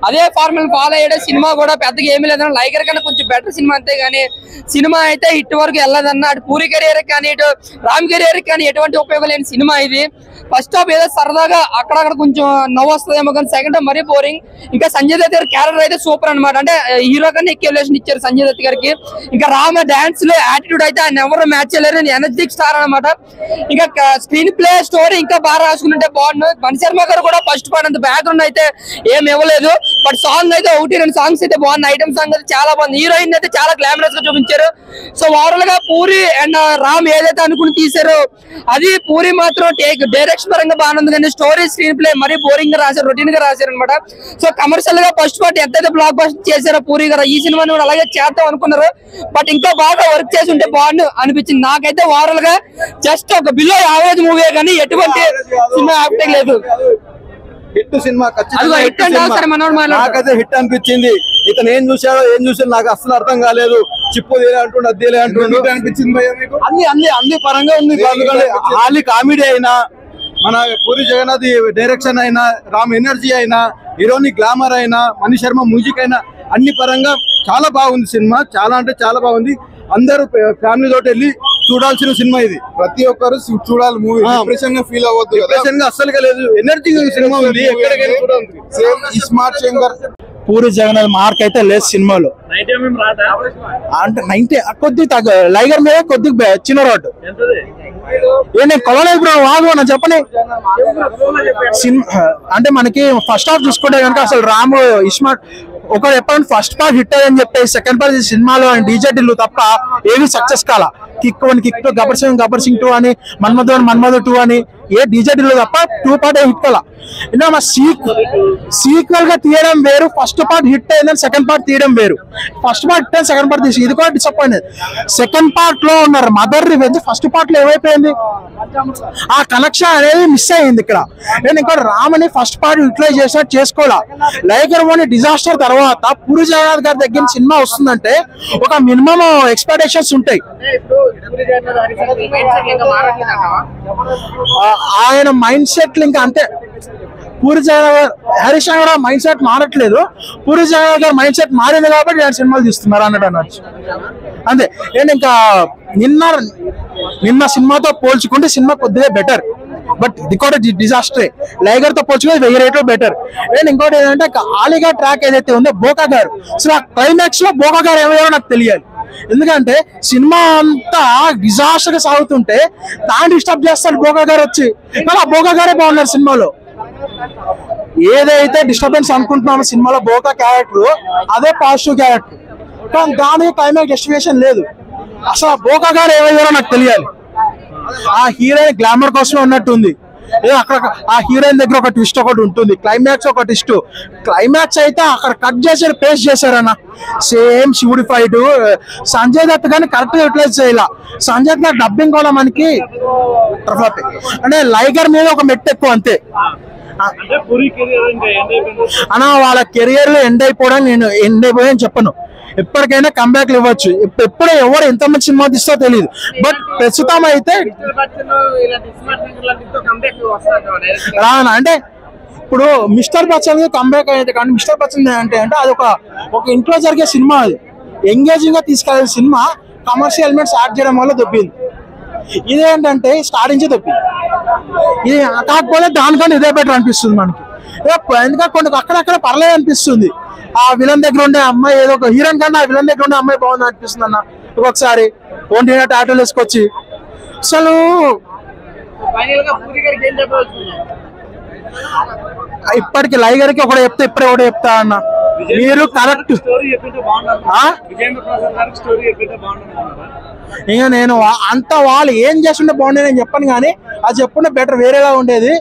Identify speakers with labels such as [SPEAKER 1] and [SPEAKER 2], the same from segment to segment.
[SPEAKER 1] అదే formula follow అయ్యే cinema కూడా పెద్దగా ఏమీ లేదన్న. లైగర్ కన్నా కొంచెం బెటర్ సినిమా అంతే గానీ సినిమా అయితే హిట్ వరకు వెళ్ళదన్న. అటు పూరి కెరియర్ కానీ ఇటు రామ్ కెరియర్ కానీ ఎటువంటి ఉపయోగం లేని సినిమా ఇది. ఫస్ట్ హాఫ్ ఏదో సరదాగా అక్కడక్కడ కొంచెం నవ్వు వస్తుందేమో కానీ సెకండ్ హాఫ్ మరీ బోరింగ్. ఇంకా సంజయ్ దత్ గారి క్యారెక్టర్ అయితే సూపర్ అనమాట. అంటే హీరో కన్నా ఎక్కువ ఎలివేషన్ ఇచ్చారు సంజయ్ దత్ గారికి. ఇంకా రామ డాన్స్ లో యాటిట్యూడ్ అయితే ఆయన ఎవరు మ్యాచ్ చేయలేరు. ఎనర్జెటిక్ స్టార్ అనమాట. ఇంకా స్క్రీన్ ప్లే స్టోరీ ఇంకా బాగా రాసుకుంటే బాగుండు. మణిశర్మ గారు కూడా ఫస్ట్ పార్ట్ అంత బ్యాక్గ్రౌండ్ అయితే ఏం ఇవ్వలేదు. బట్ సాంగ్ అయితే 1-2 సాంగ్స్ అయితే బాగున్నాయి. ఐటమ్ సాంగ్ అయితే చాలా బాగుంది. హీరోయిన్ అయితే చాలా గ్లామరస్ గా చూపించారు. సో ఓవరాల్ గా పూరి అండ్ రామ్ ఏదైతే అనుకుని తీసారో అది పూరి మాత్రం డైరెక్షన్ పరంగా బాగుంది. కానీ స్టోరీ స్క్రీన్ ప్లే మరీ బోరింగ్ గా రాశారు, రొటీన్ గా రాశారు అనమాట. సో కమర్షియల్ గా ఫస్ట్ పార్ట్ ఎంతైతే బ్లాక్ బస్టర్ చేశారో పూరి గారు ఈ సినిమాని కూడా అలాగే చేద్దాం అనుకున్నారు. బట్ ఇంకా బాగా వర్క్ చేసి ఉంటే బాగుండు అనిపించింది నాకైతే. ఓవరాల్ గా జస్ట్ ఒక బిలో యావరేజ్ మూవీ కానీ ఎటువంటి సినిమా యాక్టింగ్ లేదు.
[SPEAKER 2] హిట్ సినిమా నాకైతే హిట్ అనిపించింది. ఇతను ఏం చూసాడో నాకు అసలు అర్థం కాలేదు. చిప్పు తీలే అంటుండే అద్దెలే అంటుండే అనిపించింది. అన్ని పరంగా ఉంది. హాలీ కామెడీ అయినా, మన పూరి జగన్నాథ్ డైరెక్షన్ అయినా, రామ్ ఎనర్జీ అయినా, హీరోని గ్లామర్ అయినా, మణిశర్మ మ్యూజిక్ అయినా అన్ని పరంగా చాలా బాగుంది సినిమా. చాలా అంటే చాలా బాగుంది. అందరూ ఫ్యామిలీ తోటి వెళ్ళి చూడాల్సిన సినిమా ఇది. ప్రతి ఒక్కరు చూడాలి మూవీ. డిప్రెషన్ గా ఫీల్ అవ్వద్దు. డిప్రెషన్ గా అస్సలుగా లేదు. ఎనర్జీ సినిమా ఉంది. ఎక్కడికైనా చూడాలి. స్మార్ట్ శంకర్
[SPEAKER 3] పూరి జగన్నాథ్ మార్క్ అయితే లేదు సినిమాలో. అంటే 90 కొద్ది తగ్గ లైగర్ మీద కొద్దిగా చిన్న రోడ్డు నేను కొలలేదు బ్రో. వాగు చెప్పని సినిమా అంటే మనకి ఫస్ట్ హాఫ్ చూసుకుంటే కనుక అసలు రాము ఇస్మార్ట్ ఒకరు ఎప్పుడు ఫస్ట్ పార్ట్ హిట్ అయ్యని చెప్పి సెకండ్ పార్ట్ సినిమాలో డీజే టిల్లు తప్ప ఏవి సక్సెస్ కాల. కిక్ 1, కిక్ 2, గబ్బర్ సింగ్ 2 అని, మన్మధు 1, మన్మధు 2 అని ఏ డీజే టిల్లు తప్ప 2 పార్ట్ హిట్ కాల. మా సీక్వెల్ గా తీయడం వేరు, ఫస్ట్ పార్ట్ హిట్ అయిందని సెకండ్ పార్ట్ తీయడం వేరు. ఫస్ట్ పార్ట్ హిట్ అయింది, సెకండ్ పార్ట్ తీసి ఇది కూడా డిసప్పాయింట్. సెకండ్ పార్ట్ లో ఉన్నారు మదర్ రివెంజ్, ఫస్ట్ పార్ట్ లో ఏమైపోయింది ఆ కనెక్షన్ అనేది మిస్ అయ్యింది ఇక్కడ. నేను ఇంకా రామని ఫస్ట్ పార్ట్ యూటిలైజ్ చేసినట్టు చేసుకోవాలా. లైగర్ ఓని డిజాస్టర్ తర్వాత పూరి జగన్నాథ్ గారి దగ్గర సినిమా వస్తుందంటే ఒక మినిమం ఎక్స్పెక్టేషన్స్ ఉంటాయి. ఆయన మైండ్ సెట్ ఇంకా అంతే. Puri Jagannadh Harish Rao mind set మారట్లేదు. పూరి జగన్నాథ్ గారు మైండ్ సెట్ మారింది కాబట్టి ఆయన సినిమాలు తీస్తున్నారు అన్నట్టు అనొచ్చు అంతే. నేను ఇంకా నిన్న సినిమాతో పోల్చుకుంటే సినిమా కొద్దిగా బెటర్. బట్ ఇది కూడా డిజాస్టరే. లైగర్ తో పోల్చుకుంటే 1000 రేట్లు బెటర్. నేను ఇంకోటి ఏంటంటే ఆలిగా ట్రాక్ ఏదైతే ఉందో బోకా గారు, అసలు ఆ క్లైమాక్స్ లో బోకా గారు ఏమయ్యారో నాకు తెలియాలి. ఎందుకంటే సినిమా అంతా డిజాస్టర్ గా సాగుతుంటే దాన్ని డిస్టర్బ్ చేస్తాడు బోకా గారు వచ్చి. కానీ ఆ బోకా గారే బాగున్నారు సినిమాలో. ఏదైతే డిస్టర్బెన్స్ అనుకుంటున్నామో సినిమాలో బోకా క్యారెక్టర్ అదే పాజిటివ్ క్యారెక్టర్. కానీ దానికి క్లైమాక్స్ డెస్టినేషన్ లేదు. అసలు బోకా గారు ఏమయ్యారో నాకు తెలియాలి. ఆ హీరోయిన్ గ్లామర్ కోసమే ఉన్నట్టు ఉంది. అక్కడ ఆ హీరోయిన్ దగ్గర ఒక ట్విస్ట్ ఒకటి ఉంటుంది, క్లైమాక్స్ ఒక ట్విస్ట్. క్లైమాక్స్ అయితే అక్కడ కట్ చేసారు, పేస్ట్ చేశారన్న. సేమ్ శివుడి ఫైట్. సంజయ్ దత్ కానీ కరెక్ట్ గా యూటిలైజ్ చేయాల. సంజయ్ దత్ డబ్బింగ్ కూడా మనకి అంటే లైగర్ మీద ఒక మెట్టు ఎక్కువ అంతే అన్న. వాళ్ళ కెరియర్ లో ఎండ్ అయిపోయాని చెప్పను. ఎప్పటికైనా కంబ్యాక్లు ఇవ్వచ్చు. ఎప్పుడు ఎవరు ఎంత మంది సినిమా తీస్తో తెలియదు. బట్ ప్రస్తుతం అయితే రానా అంటే ఇప్పుడు మిస్టర్ బచ్చన్ కంబ్యాక్ అయితే కానీ మిస్టర్ బచ్చన్ అంటే అది ఒక ఇంట్లో జరిగే సినిమా. అది ఎంగేజింగ్ గా తీసుకెళ్లే సినిమా కమర్షియల్ ఎలిమెంట్స్ యాడ్ చేయడం వల్ల దొబ్బింది. ఇదేంటంటే స్టార్టింగ్ దొబ్బింది. ఇది కాకపోతే దానికన్నా ఇదే బెటర్ అనిపిస్తుంది మనకి. ఎందుకంటే కొన్ని అక్కడక్కడ పర్లేదు అనిపిస్తుంది. ఆ విలన్ దగ్గర ఉండే అమ్మాయి ఏదో ఒక హీరోయిన్ కన్నా ఆ విలన్ దగ్గర ఉండే అమ్మాయి బాగుంది అనిపిస్తుంది అన్న. ఒక్కొక్కసారి ఒంటి టాటోలు వేసుకొచ్చి అసలు ఇప్పటికి లైగర్కి ఒకటి చెప్తే ఇప్పుడే ఒకటి చెప్తా అన్న. మీరు కరెక్ట్. ఇంకా నేను అంత వాళ్ళు ఏం చేస్తుంటే బాగుండే నేను చెప్పాను కానీ అది చెప్పుంటే బెటర్ వేరేలా ఉండేది.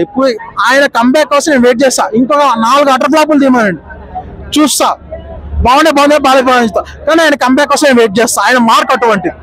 [SPEAKER 3] ఇప్పుడు ఆయన కంబ్యాక్ కోసం నేను వెయిట్ చేస్తా. ఇంకొక 4 అటర్ ఫ్లాపులు తీయమనండి చూస్తా. బాగుండే బాగా భావిస్తా. కానీ ఆయన కంబ్యాక్ కోసం నేను వెయిట్ చేస్తా. ఆయన మార్క్ అటువంటిది.